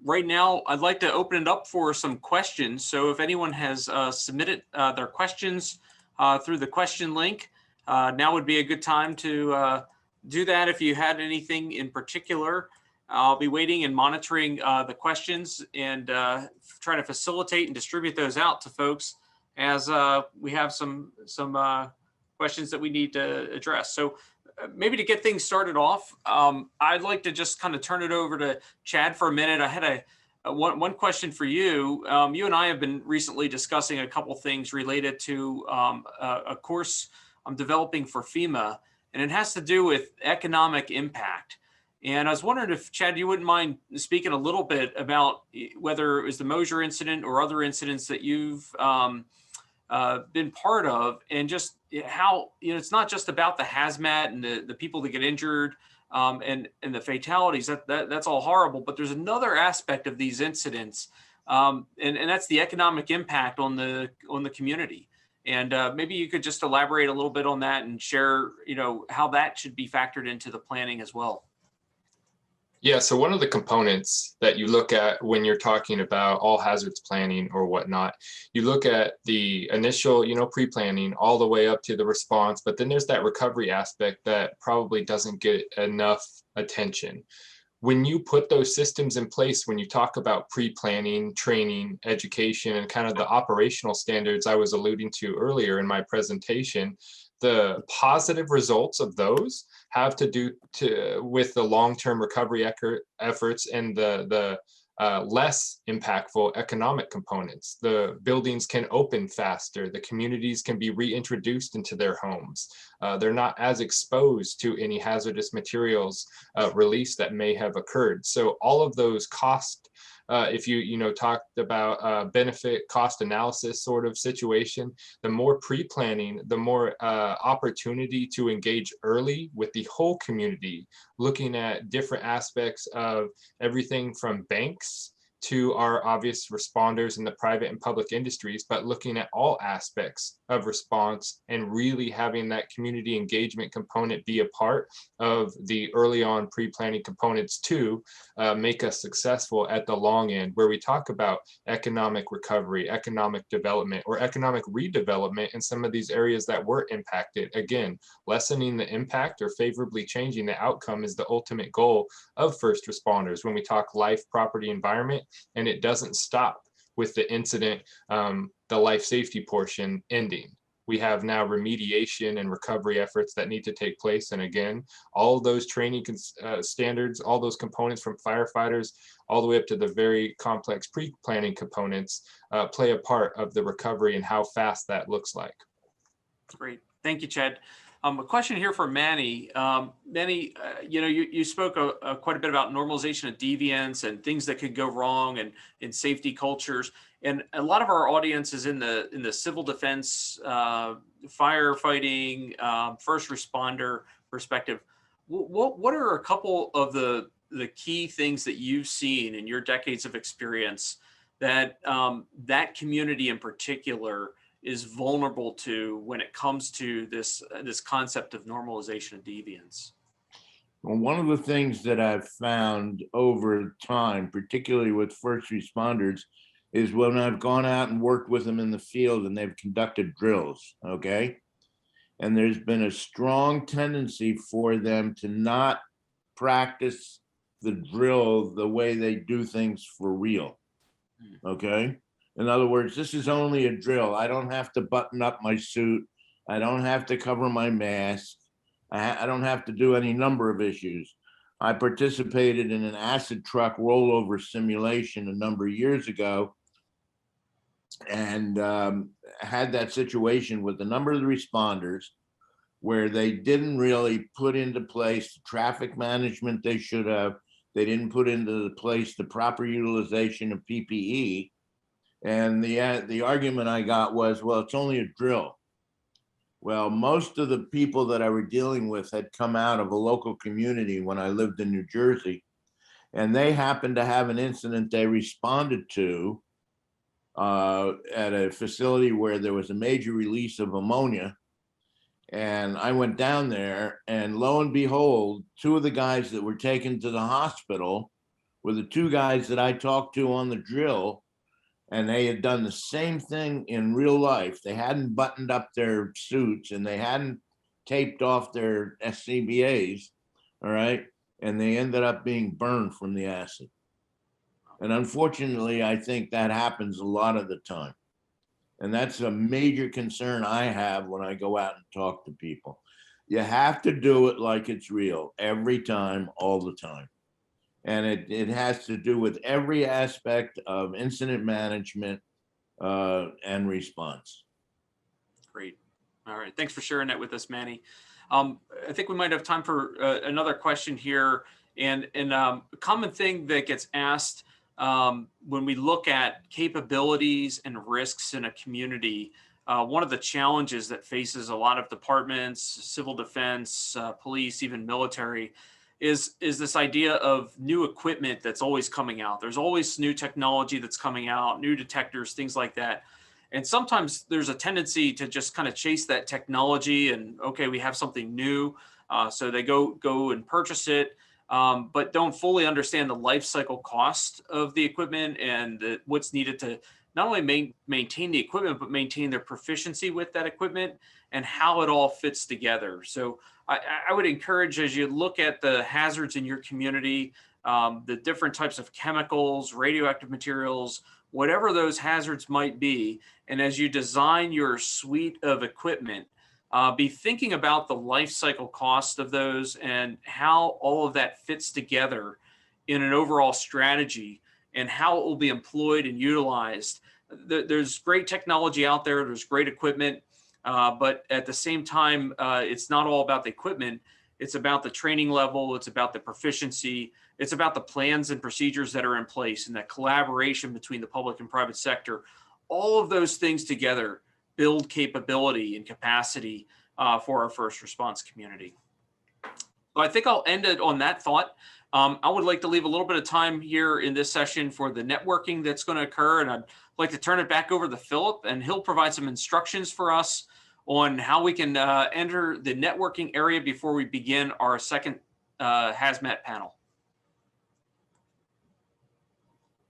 right now, I'd like to open it up for some questions. So if anyone has submitted their questions through the question link, now would be a good time to do that. If you had anything in particular, I'll be waiting and monitoring the questions and trying to facilitate and distribute those out to folks as we have some questions that we need to address. So maybe to get things started off, I'd like to just kind of turn it over to Chad for a minute. I had one question for you. You and I have been recently discussing a couple things related to a course I'm developing for FEMA, and it has to do with economic impact. And I was wondering if, Chad, you wouldn't mind speaking a little bit about whether it was the Mosier incident or other incidents that you've been part of, and just how, it's not just about the hazmat and the people that get injured and the fatalities. That's all horrible, but there's another aspect of these incidents, and that's the economic impact on the community. And maybe you could just elaborate a little bit on that and share, how that should be factored into the planning as well. Yeah, so one of the components that you look at when you're talking about all hazards planning or whatnot, you look at the initial, pre-planning all the way up to the response, but then there's that recovery aspect that probably doesn't get enough attention. When you put those systems in place, when you talk about pre-planning, training, education, and kind of the operational standards I was alluding to earlier in my presentation, the positive results of those have to do with the long-term recovery efforts and the less impactful economic components. The buildings can open faster. The communities can be reintroduced into their homes. They're not as exposed to any hazardous materials release that may have occurred. So all of those cost, if you talked about benefit cost analysis sort of situation, the more pre-planning, the more opportunity to engage early with the whole community, looking at different aspects of everything from banks to our obvious responders in the private and public industries, but looking at all aspects of response and really having that community engagement component be a part of the early on pre-planning components to make us successful at the long end, where we talk about economic recovery, economic development, or economic redevelopment in some of these areas that were impacted. Again, lessening the impact or favorably changing the outcome is the ultimate goal of first responders when we talk life, property, environment. And it doesn't stop with the incident, the life safety portion ending. We have now remediation and recovery efforts that need to take place. And again, all of those training standards, all those components from firefighters, all the way up to the very complex pre-planning components play a part of the recovery and how fast that looks like. Great. Thank you, Chad. A question here for Manny. Manny, you spoke quite a bit about normalization of deviance and things that could go wrong and in safety cultures. And a lot of our audience is in the civil defense, firefighting, first responder perspective. What are a couple of the key things that you've seen in your decades of experience that that community in particular is vulnerable to when it comes to this concept of normalization of deviance? Well, one of the things that I've found over time, particularly with first responders, is when I've gone out and worked with them in the field and they've conducted drills, okay? And there's been a strong tendency for them to not practice the drill the way they do things for real, okay? In other words, this is only a drill. I don't have to button up my suit. I don't have to cover my mask. I don't have to do any number of issues. I participated in an acid truck rollover simulation a number of years ago and had that situation with a number of the responders where they didn't really put into place the traffic management they should have. They didn't put into place the proper utilization of PPE. And the argument I got was, well, it's only a drill. Well, most of the people that I were dealing with had come out of a local community when I lived in New Jersey, and they happened to have an incident they responded to at a facility where there was a major release of ammonia. And I went down there, and lo and behold, two of the guys that were taken to the hospital were the two guys that I talked to on the drill, and they had done the same thing in real life. They hadn't buttoned up their suits and they hadn't taped off their SCBAs, all right? And they ended up being burned from the acid. And unfortunately, I think that happens a lot of the time. And that's a major concern I have when I go out and talk to people. You have to do it like it's real every time, all the time. And it has to do with every aspect of incident management and response. Great. All right. Thanks for sharing that with us, Manny. I think we might have time for another question here. And a common thing that gets asked when we look at capabilities and risks in a community, one of the challenges that faces a lot of departments, civil defense, police, even military, is this idea of new equipment that's always coming out. There's always new technology that's coming out, new detectors, things like that. And sometimes there's a tendency to just kind of chase that technology and, okay, we have something new. So they go and purchase it, but don't fully understand the life cycle cost of the equipment and what's needed to not only maintain the equipment, but maintain their proficiency with that equipment and how it all fits together. So I would encourage, as you look at the hazards in your community, the different types of chemicals, radioactive materials, whatever those hazards might be, and as you design your suite of equipment, be thinking about the life cycle cost of those and how all of that fits together in an overall strategy and how it will be employed and utilized. There's great technology out there. There's great equipment. But at the same time, it's not all about the equipment. It's about the training level. It's about the proficiency. It's about the plans and procedures that are in place and that collaboration between the public and private sector. All of those things together build capability and capacity for our first response community. So I think I'll end it on that thought. I would like to leave a little bit of time here in this session for the networking that's going to occur. And I'd like to turn it back over to Philip, and he'll provide some instructions for us on how we can enter the networking area before we begin our second hazmat panel.